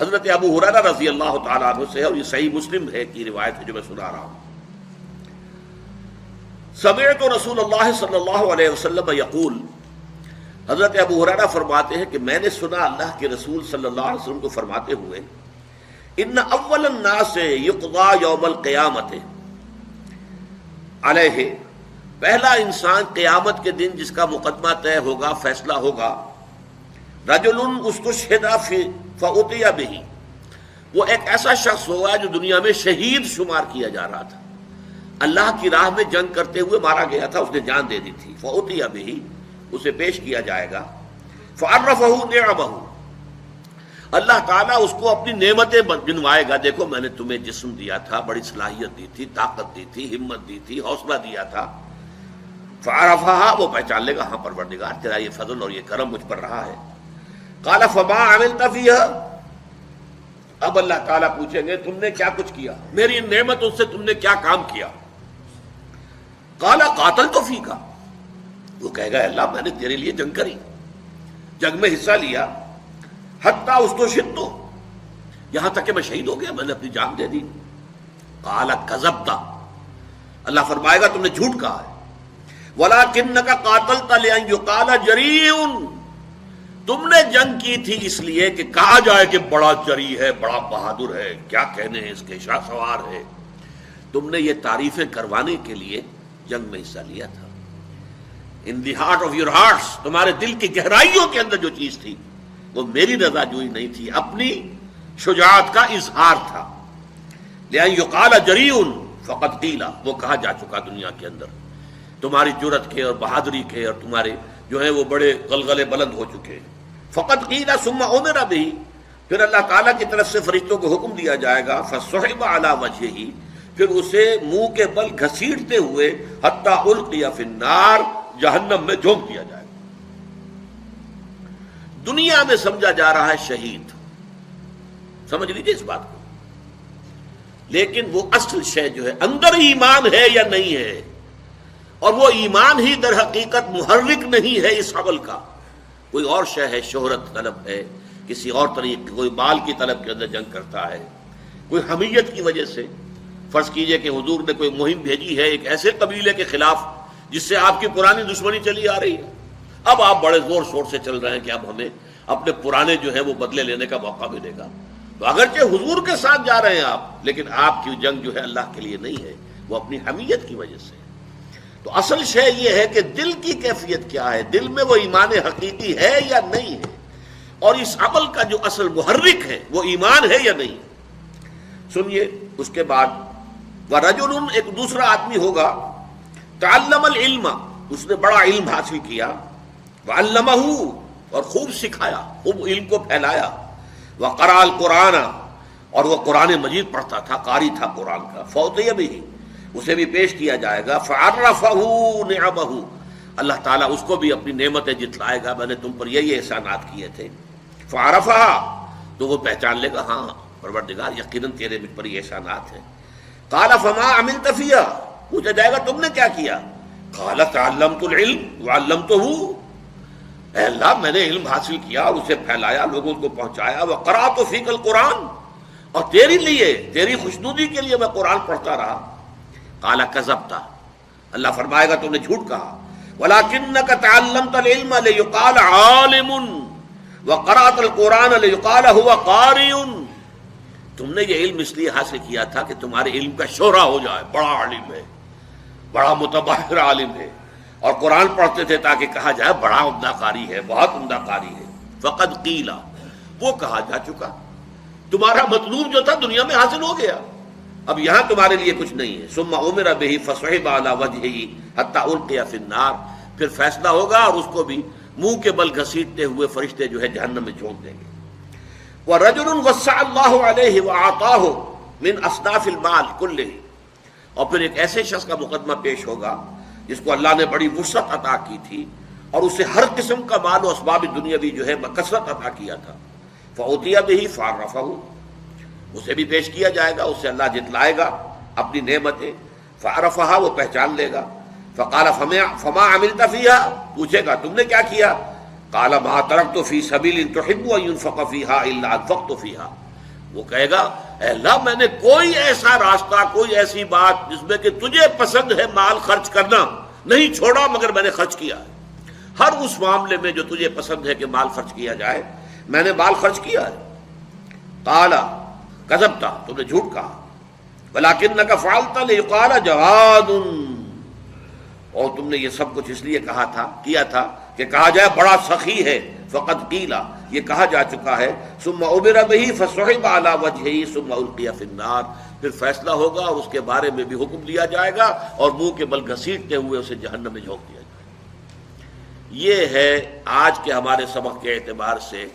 حضرت ابو ہریرہ رضی اللہ تعالیٰ عنہ سے ہے، اور یہ صحیح مسلم ہے کی روایت ہے جو میں سنا رہا ہوں. سمعت رسول اللہ صلی اللہ علیہ وسلم یقول، حضرت ابو ہریرہ فرماتے ہیں کہ میں نے سنا اللہ کے رسول صلی اللہ علیہ وسلم کو فرماتے ہوئے، ان اول الناس یقضى یوم القیامت علیہ، پہلا انسان قیامت کے دن جس کا مقدمہ طے ہوگا، فیصلہ ہوگا، رجل استشہد فأتي به، وہ ایک ایسا شخص ہوگا جو دنیا میں شہید شمار کیا جا رہا تھا، اللہ کی راہ میں جنگ کرتے ہوئے مارا گیا تھا، اس نے جان دے دی تھی. فأتي به، اسے پیش کیا جائے گا. فعرفہ نعمہ، اللہ تعالیٰ اس کو اپنی نعمتیں گنوائے گا، دیکھو میں نے تمہیں جسم دیا تھا، بڑی صلاحیت دی تھی، طاقت دی تھی، ہمت دی تھی، حوصلہ دیا تھا. فعرفہا، وہ پہچان لے گا، ہاں پروردگار تیرا یہ فضل اور یہ کرم مجھ پر رہا ہے. قال فما عملت فیہا، اب اللہ تعالیٰ پوچھیں گے تم نے کیا کچھ کیا، میری نعمتوں سے تم نے کیا کام کیا. قال قاتلت فیکا، وہ کہے گا اللہ میں نے تیرے لیے جنگ کری، جنگ میں حصہ لیا، حتی استشہدت، یہاں تک کہ میں شہید ہو گیا، میں نے اپنی جان دے دی. قال کذبت، اللہ فرمائے گا تم نے جھوٹ کہا ہے. ولکنک قاتلت لأن یقال جریء، تم نے جنگ کی تھی اس لیے کہ کہا جائے کہ بڑا جری ہے، بڑا بہادر ہے، کیا کہنے ہیں اس کے، شاہ سوار ہے. تم نے یہ تعریفیں کروانے کے لیے جنگ میں حصہ لیا تھا. In the heart of your hearts, تمہارے دل کی گہرائیوں کے اندر جو چیز تھی وہ میری رضا جوئی نہیں تھی، اپنی شجاعت کا اظہار تھا. لأن یقال جریء فقد قیل، وہ کہا جا چکا دنیا کے اندر تمہاری جرأت کے اور بہادری کے، اور تمہارے جو ہیں وہ بڑے غلغلے بلند ہو چکے. فقد قیل ثم امر به، پھر اللہ تعالیٰ کی طرف سے فرشتوں کو حکم دیا جائے گا، فصحب علی وجہہ، پھر اسے منہ کے بل گھسیٹتے ہوئے حتی القی فی النار، جہنم میں جھونک دیا جائے گا. دنیا میں سمجھا جا رہا ہے شہید، سمجھ لیجیے اس بات کو، لیکن وہ اصل شے جو ہے اندر ایمان ہے یا نہیں ہے، اور وہ ایمان ہی در حقیقت محرک نہیں ہے اس عمل کا. کوئی اور شے ہے، شہرت طلب ہے، کسی اور طریقے، کوئی مال کی طلب کے اندر جنگ کرتا ہے، کوئی حمیت کی وجہ سے. فرض کیجئے کہ حضور نے کوئی مہم بھیجی ہے ایک ایسے قبیلے کے خلاف جس سے آپ کی پرانی دشمنی چلی آ رہی ہے، اب آپ بڑے زور شور سے چل رہے ہیں کہ اب ہمیں اپنے پرانے جو ہے وہ بدلے لینے کا موقع ملے گا. تو اگرچہ حضور کے ساتھ جا رہے ہیں آپ، لیکن آپ کی جنگ جو ہے اللہ کے لیے نہیں ہے، وہ اپنی حمیت کی وجہ سے. تو اصل شے یہ ہے کہ دل کی کیفیت کیا ہے، دل میں وہ ایمان حقیقی ہے یا نہیں ہے، اور اس عمل کا جو اصل محرک ہے وہ ایمان ہے یا نہیں. سنیے اس کے بعد وَرَجُلٌ، ایک دوسرا آدمی ہوگا، تعلم العلم، اس نے بڑا علم حاصل کیا، وعلمہ، اور خوب سکھایا، خوب علم کو پھیلایا، وقرأ القرآن، اور وہ قرآن مجید پڑھتا تھا، قاری تھا قرآن کا. فأتي به، اسے بھی پیش کیا جائے گا. فعرفہ نعمہ، اللہ تعالیٰ اس کو بھی اپنی نعمتیں جتلائے گا، میں نے تم پر یہ احسانات کیے تھے. فعرفہ، تو وہ پہچان لے گا، ہاں پروردگار یقیناً تیرے مجھ پر یہ احسانات ہیں. قال فما عملت فیہا، پوچھا جائے گا تم نے کیا کیا. قال تعلمت العلم وعلمتہ، اے اللہ میں نے علم حاصل کیا اور اسے پھیلایا، لوگوں کو پہنچایا. وقرأت فیک القرآن، اور تیری لیے، تیری خوشنودی کے لیے میں قرآن پڑھتا رہا. قال کذبت، اللہ فرمائے گا تم نے جھوٹ کہا. ولکنک تعلمت العلم لیقال عالم وقرأت القرآن لیقال هو قاری، تم نے یہ علم اس لیے حاصل کیا تھا کہ تمہارے علم کا شہرہ ہو جائے، بڑا عالم ہے، بڑا متبحر عالم ہے، اور قرآن پڑھتے تھے تاکہ کہا جائے بڑا عمدہ قاری ہے، بہت عمدہ قاری ہے. فقد قیل، وہ کہا جا چکا، تمہارا مطلوب جو تھا دنیا میں حاصل ہو گیا، اب یہاں تمہارے لیے کچھ نہیں ہے. ثم امر به فصحب على وجهه حتى القي في النار، پھر فیصلہ ہوگا اور اس کو بھی منہ کے بل گھسیٹتے ہوئے فرشتے جو ہے جہنم میں جھونک دیں گے. ورجل وسع الله عليه واعطاه من اصناف المال كله، اور پھر ایک ایسے شخص کا مقدمہ پیش ہوگا جس کو اللہ نے بڑی وسعت عطا کی تھی اور اسے ہر قسم کا مال و اسباب دنیاوی جو ہے بکثرت عطا کیا تھا. فأتي به فعرفه، اسے بھی پیش کیا جائے گا، اسے اللہ جتلائے گا اپنی نعمتیں. فعرفها، وہ پہچان لے گا. فقال فما عملت فيها، پوچھے گا تم نے کیا کیا. قال ما تركت في سبيل تحب ان ينفق فيها الا انفقت فيها، وہ کہے گا اے اللہ میں نے کوئی ایسا راستہ، کوئی ایسی بات جس میں کہ تجھے پسند ہے مال خرچ کرنا نہیں چھوڑا مگر میں نے خرچ کیا ہے۔ ہر اس معاملے میں جو تجھے پسند ہے کہ مال خرچ کیا جائے میں نے مال خرچ کیا ہے۔ قال کذبت، تم نے جھوٹ کہا، ولکنک فعلت لیقال جواد، اور تم نے یہ سب کچھ اس لیے کیا تھا کہ کہا جائے بڑا سخی ہے، فقد قیل، یہ کہا جا چکا ہے، ثم عبر بہ فصحب علی وجہہ ثم القی فی النار، پھر فیصلہ ہوگا اور اس کے بارے میں بھی حکم دیا جائے گا اور منہ کے بل گھسیٹتے ہوئے اسے جہنم میں جھونک دیا جائے گا۔ یہ ہے آج کے ہمارے سبق کے اعتبار سے